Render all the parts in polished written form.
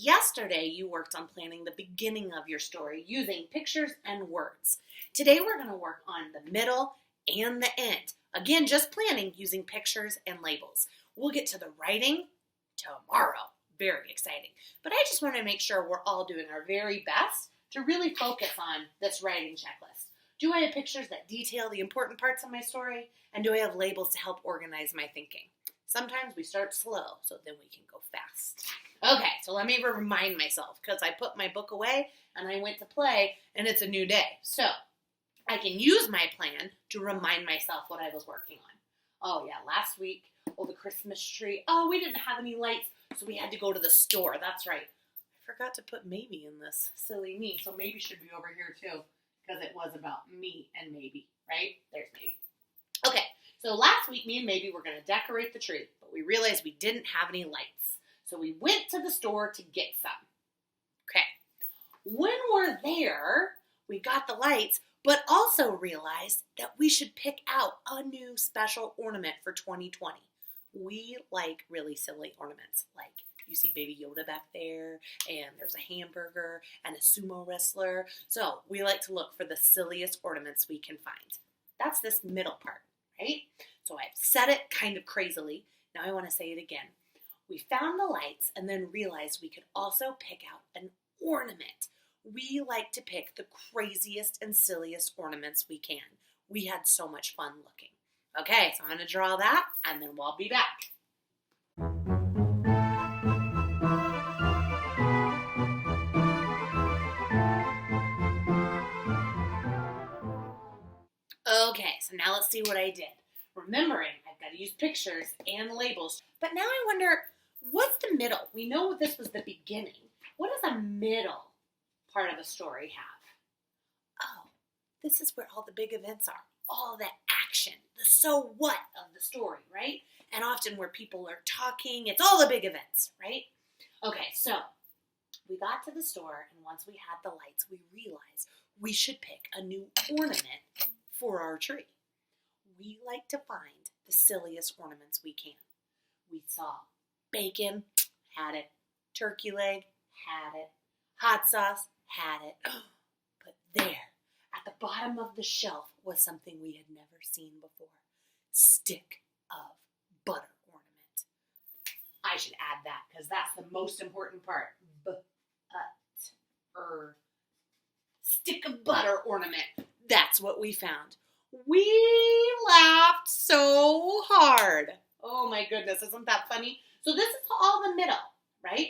Yesterday, you worked on planning the beginning of your story using pictures and words. Today, we're going to work on the middle and the end. Again, just planning using pictures and labels. We'll get to the writing tomorrow. Very exciting. But I just want to make sure we're all doing our very best to really focus on this writing checklist. Do I have pictures that detail the important parts of my story? And do I have labels to help organize my thinking? Sometimes we start slow, so then we can go fast. Okay, so let me remind myself, because I put my book away and I went to play, and it's a new day. So I can use my plan to remind myself what I was working on. Oh yeah, last week, the Christmas tree. Oh, we didn't have any lights, so we had to go to the store. That's right. I forgot to put maybe in this. Silly me. So maybe should be over here too, because it was about me and maybe, right? There's maybe. Okay, so last week, me and maybe were going to decorate the tree, but we realized we didn't have any lights. So we went to the store to get some. Okay, when we're there, we got the lights, but also realized that we should pick out a new special ornament for 2020. We like really silly ornaments, like you see Baby Yoda back there, and there's a hamburger and a sumo wrestler. So we like to look for the silliest ornaments we can find. That's this middle part, right? So I've said it kind of crazily. Now I want to say it again. We found the lights and then realized we could also pick out an ornament. We like to pick the craziest and silliest ornaments we can. We had so much fun looking. Okay, so I'm going to draw that and then we'll be back. Okay, so now let's see what I did. Remembering, I've got to use pictures and labels. But now I wonder, what's the middle? We know this was the beginning. What does the middle part of the story have? Oh, this is where all the big events are. All the action, the so what of the story, right? And often where people are talking, it's all the big events, right? Okay, so we got to the store, and once we had the lights, we realized we should pick a new ornament for our tree. We like to find the silliest ornaments we can. We saw bacon, had it. Turkey leg, had it. Hot sauce, had it. But there, at the bottom of the shelf, was something we had never seen before. Stick of butter ornament. I should add that because that's the most important part. Stick of butter ornament. That's what we found. We laughed so hard. Oh my goodness, isn't that funny? So this is all the middle, right?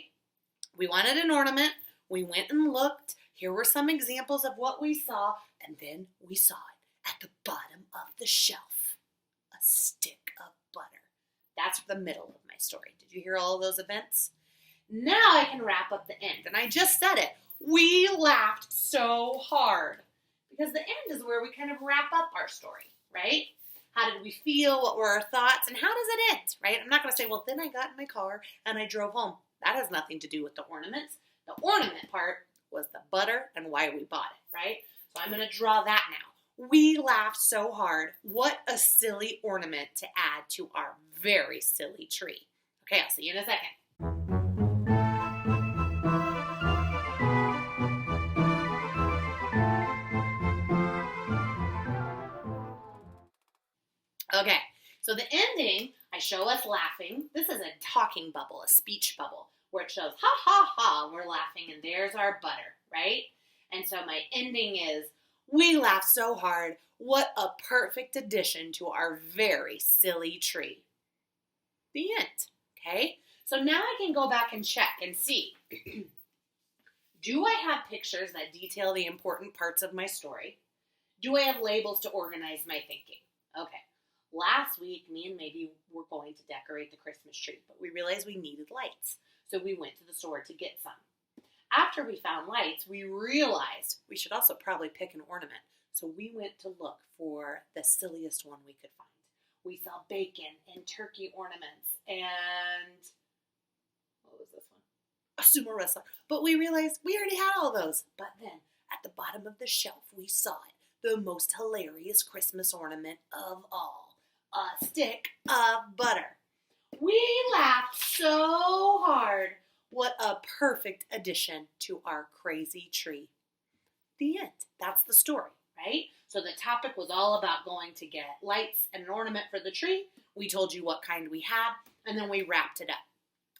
We wanted an ornament. We went and looked. Here were some examples of what we saw. And then we saw it at the bottom of the shelf. A stick of butter. That's the middle of my story. Did you hear all of those events? Now I can wrap up the end. And I just said it. We laughed so hard. Because the end is where we kind of wrap up our story, right? How did we feel? What were our thoughts? And how does it end, right? I'm not going to say, well, then I got in my car and I drove home. That has nothing to do with the ornaments. The ornament part was the butter and why we bought it, right? So I'm going to draw that now. We laughed so hard. What a silly ornament to add to our very silly tree. Okay, I'll see you in a second. Okay, so the ending, I show us laughing. This is a talking bubble, a speech bubble, where it shows, ha, ha, ha, we're laughing, and there's our butter, right? And so my ending is, we laughed so hard. What a perfect addition to our very silly tree. The end, okay? So now I can go back and check and see, do I have pictures that detail the important parts of my story? Do I have labels to organize my thinking? Okay. Last week, me and maybe were going to decorate the Christmas tree, but we realized we needed lights. So we went to the store to get some. After we found lights, we realized we should also probably pick an ornament. So we went to look for the silliest one we could find. We saw bacon and turkey ornaments and, what was this one? A sumo wrestler. But we realized we already had all those. But then, at the bottom of the shelf, we saw it. The most hilarious Christmas ornament of all. A stick of butter. We laughed so hard. What a perfect addition to our crazy tree. The end. That's the story, right? So the topic was all about going to get lights and an ornament for the tree. We told you what kind we had, and then we wrapped it up.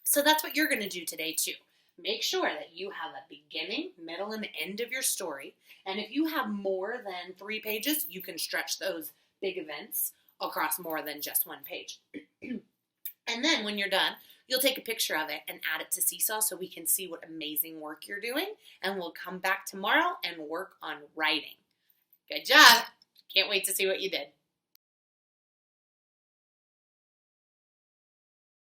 So that's what you're going to do today too. Make sure that you have a beginning, middle, and end of your story. And if you have more than 3 pages, you can stretch those big events across more than just 1 page. And then when you're done, you'll take a picture of it and add it to Seesaw so we can see what amazing work you're doing. And we'll come back tomorrow and work on writing. Good job. Can't wait to see what you did.